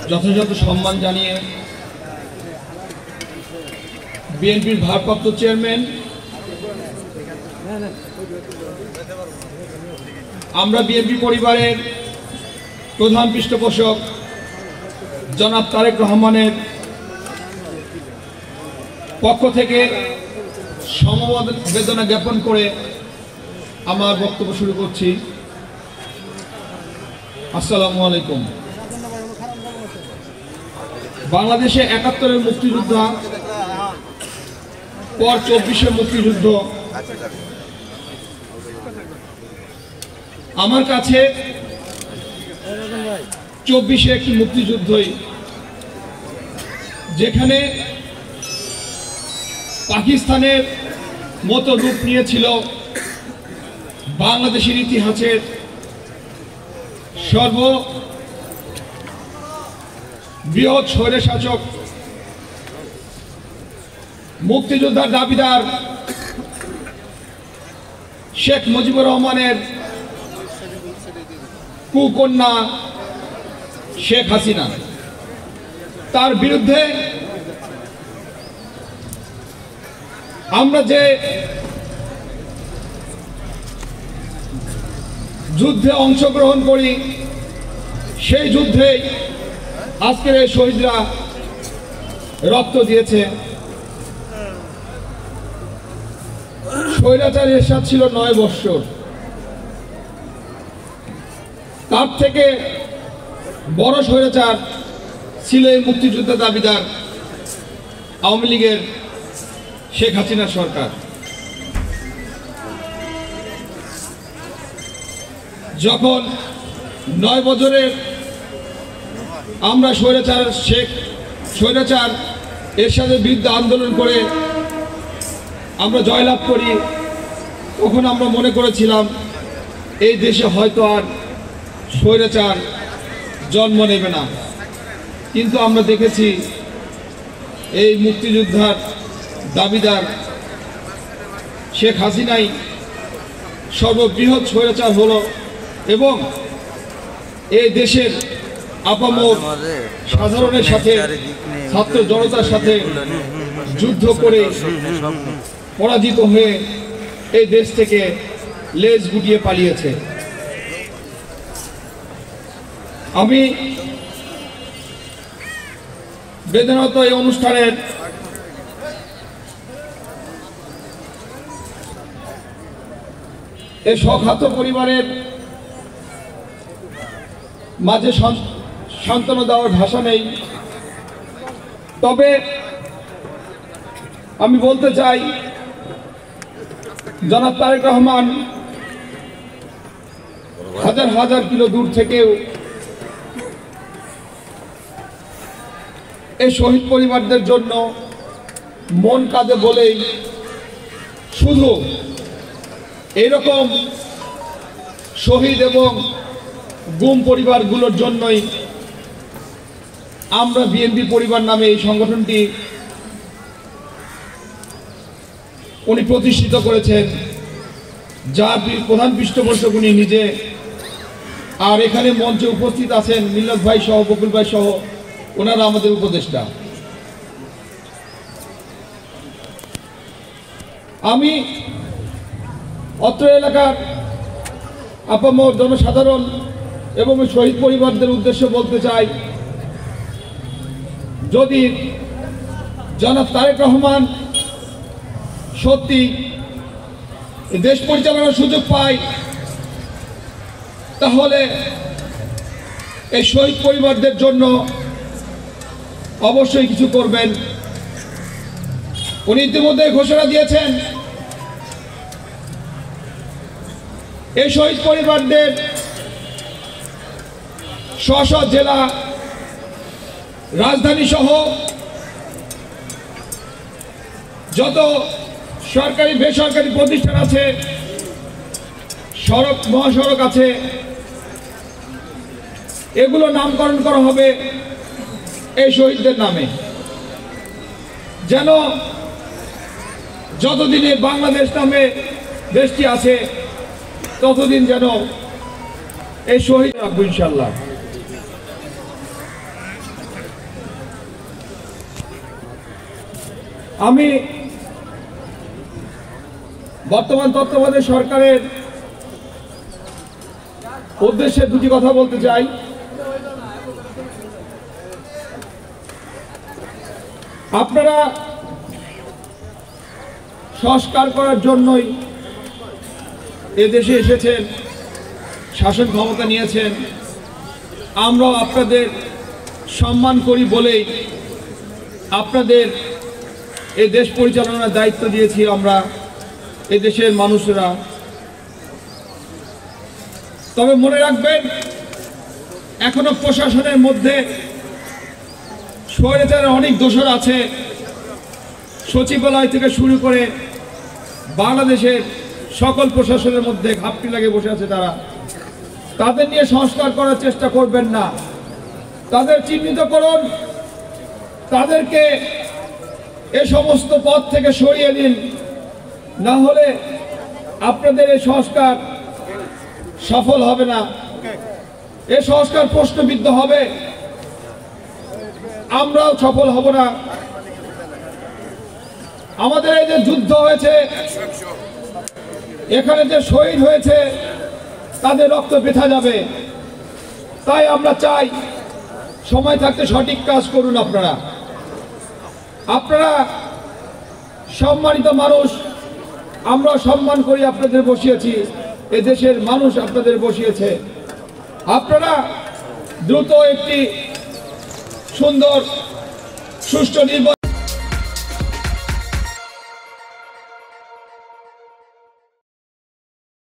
যথাযথ সম্মান জানিয়ে বিএনপির ভারপ্রাপ্ত চেয়ারম্যান, আমরা বিএনপি পরিবারের প্রধান পৃষ্ঠপোষক জনাব তারেক রহমানের পক্ষ থেকে সমবেদনা জ্ঞাপন করে আমার বক্তব্য শুরু করছি। আসসালামু আলাইকুম। বাংলাদেশে ৭১-এর মুক্তিযোদ্ধা, পর ২৪-এর মুক্তিযুদ্ধ, আমার কাছে ২৪-এ একটি মুক্তিযুদ্ধই, যেখানে পাকিস্তানের মতো রূপ নিয়েছিল বাংলাদেশের ইতিহাসের সর্ববৃহৎ স্বৈরশাসক মুক্তিযোদ্ধার দাবিদার শেখ মুজিবুর রহমানের কুকন্যা শেখ হাসিনা। তার বিরুদ্ধে আমরা যে যুদ্ধে অংশগ্রহণ করি, সেই যুদ্ধে আজকের এই শহীদরা রক্ত দিয়েছে। স্বৈরাচার এরশাদ ছিল ৯ বৎসর। তার থেকে বড় স্বৈরাচার ছিল এই মুক্তিযুদ্ধের দাবিদার আওয়ামী লীগের শেখ হাসিনা সরকার। যখন ৯ বছরের আমরা স্বৈরাচার এরশাদের বিরুদ্ধে আন্দোলন করে আমরা জয়লাভ করি, তখন আমরা মনে করেছিলাম এই দেশে হয়তো আর স্বৈরাচার জন্ম নেবে না। কিন্তু আমরা দেখেছি এই মুক্তিযোদ্ধার দাবিদার শেখ হাসিনাই সর্ববৃহৎ স্বৈরাচার হলো এবং এই দেশের আপামর সাধারণের সাথে, ছাত্র জনতার সাথে যুদ্ধ করে পরাজিত হয়ে এই দেশ থেকে লেজ গুটিয়ে পালিয়েছে। আমি বেদনারত এই অনুষ্ঠানের এই শোকাহত পরিবারের মাঝে সান্ত্বনা দেওয়ার ভাষা নেই। তবে আমি বলতে চাই, জনাব তারেক রহমান হাজার হাজার কিলো দূর থেকেও এই শহীদ পরিবারদের জন্য মন কাঁদে বলেই শুধু এইরকম শহীদ এবং গুম পরিবারগুলোর জন্যই আমরা বিএনপি পরিবার নামে এই সংগঠনটি উনি প্রতিষ্ঠিত করেছেন, যার প্রধান পৃষ্ঠপোষক উনি নিজে। আর এখানে মঞ্চে উপস্থিত আছেন মিল্লাত ভাই সহ, বকুল ভাই সহ, ওনারা আমাদের উপদেষ্টা। আমি অত্র এলাকার আপামর জনসাধারণ এবং শহীদ পরিবারদের উদ্দেশ্যে বলতে চাই, যদি জনাব তারেক রহমান সত্যি দেশ পরিচালনার সুযোগ পায়, তাহলে এই শহীদ পরিবারদের জন্য অবশ্যই কিছু করবেন। উনি ইতিমধ্যে ঘোষণা দিয়েছেন এই শহীদ পরিবারদের স্ব জেলা, রাজধানী সহ যত সরকারি বেসরকারি প্রতিষ্ঠান আছে, সড়ক মহাসড়ক আছে, এগুলো নামকরণ করা হবে এই শহীদদের নামে, যেন যতদিনে বাংলাদেশ নামে দেশটি আছে ততদিন যেন এই শহীদ রাখবো ইনশাল্লাহ। আমি বর্তমান তত্ত্বাবধায়ক সরকারের উদ্দেশ্যে দুটি কথা বলতে চাই। আপনারা সংস্কার করার জন্যই এদেশে এসেছেন, শাসন ক্ষমতা নিয়েছেন। আমরাও আপনাদের সম্মান করি বলেই আপনাদের এই দেশ পরিচালনার দায়িত্ব দিয়েছি আমরা, এই দেশের মানুষরা। তবে মনে রাখবেন, এখনো প্রশাসনের মধ্যে স্বৈরাচারের অনেক দোষর আছে। সচিবালয় থেকে শুরু করে বাংলাদেশের সকল প্রশাসনের মধ্যে ঘাপটি লাগে বসে আছে তারা। তাদের নিয়ে সংস্কার করার চেষ্টা করবেন না, তাদের চিহ্নিত করুন, তাদেরকে এ সমস্ত পদ থেকে সরিয়ে দিন। না হলে আপনাদের এই সংস্কার সফল হবে না, এ সংস্কার প্রশ্নবিদ্ধ হবে, আমরাও সফল হব না। আমাদের এই যে যুদ্ধ হয়েছে, এখানে যে শহীদ হয়েছে, তাদের রক্ত বৃথা যাবে। তাই আমরা চাই সময় থাকতে সঠিক কাজ করুন। আপনারা সম্মানিত মানুষ, আমরা সম্মান করি আপনাদের বসিয়েছি, এদেশের মানুষ আপনাদের বসিয়েছে। আপনারা দ্রুত একটি সুন্দর সুষ্ঠু নির্বাচন